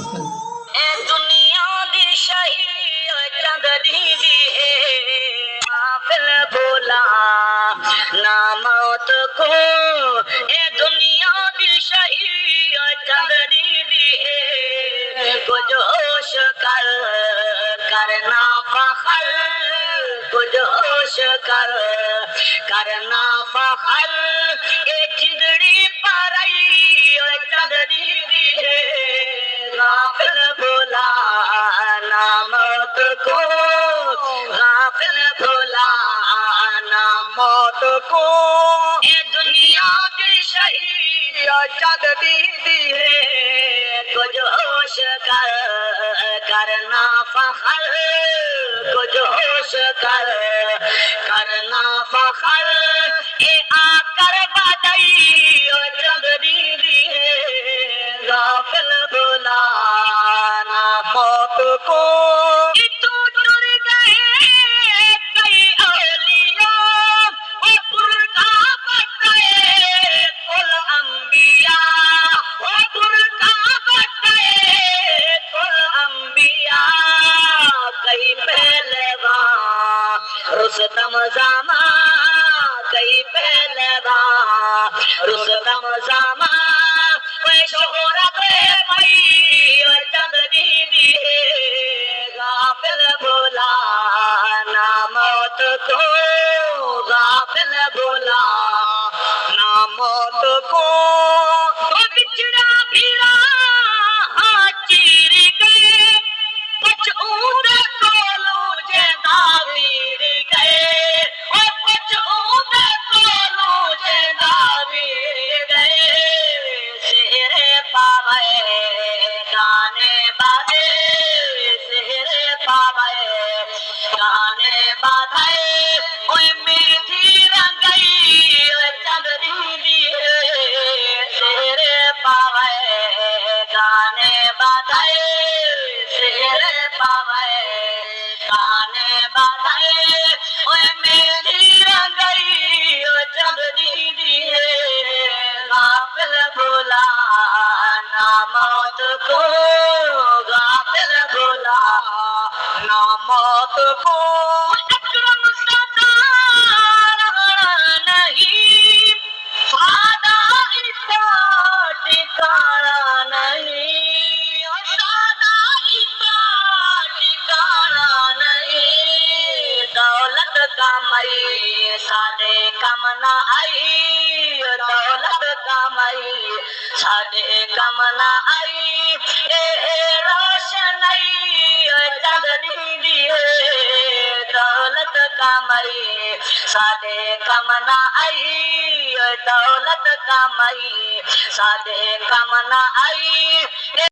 ए दुनिया दी शही चंदनी दी है गाफिल भोला ना मौत को। ए दुनिया दी शही चंदनी दी है कुछ होश कर करना फखर, कुछ होश कर करना फखर। ए जिंदड़ी पर चंदनी दी है गाफिल भोला ना मौत को, गाफिल भोला ना मौत को। ये दुनिया की शहीद चंदनी दी है कुछ होश कर करना फखर, कुछ होश कर करना फखर। ए आकर बधाई चंदनी दी है गाफिल भोला ना मौत को। तू टुर गए कई औलिया वो बुरका बटाए कुल अंबिया, वो बुरका बटाए कुल अंबिया। कई पहलवा रुस्तम जामा, कई पहलवा रुस्तम जामा। शोहरत मई चंदनी दी है गाफिल भोला ना मौत को, गाफिल भोला ना मौत को। तो बिछड़ा भिड़ा चीर गए पचऊर कोलू जेदा वीर गए, पचऊर कोलू जेदा वीर गए। सेरे पावे गाने बाधे, सेरे पावे गाने बाधे। ओए मीठी रंगई चंदनी दी है सेरे पावे गाने बाधे, सेरे पावे गाने बाधे। ओए मीठी रंगई चंदनी दी है गाफिल भोला ना मौत को, गाफिल भोला ना मौत को। अकरम सतारा नहीं सादा इसका ठिकाना नहीं, सादा इसका ठिकाना नहीं। दौलत का मई सादे कम ना आई, दौलत का मई सादे कम ना आई। ए रोशनई चंदनी दी है दौलत का मई सादे कम ना आई, दौलत का मई सादे कम ना आई।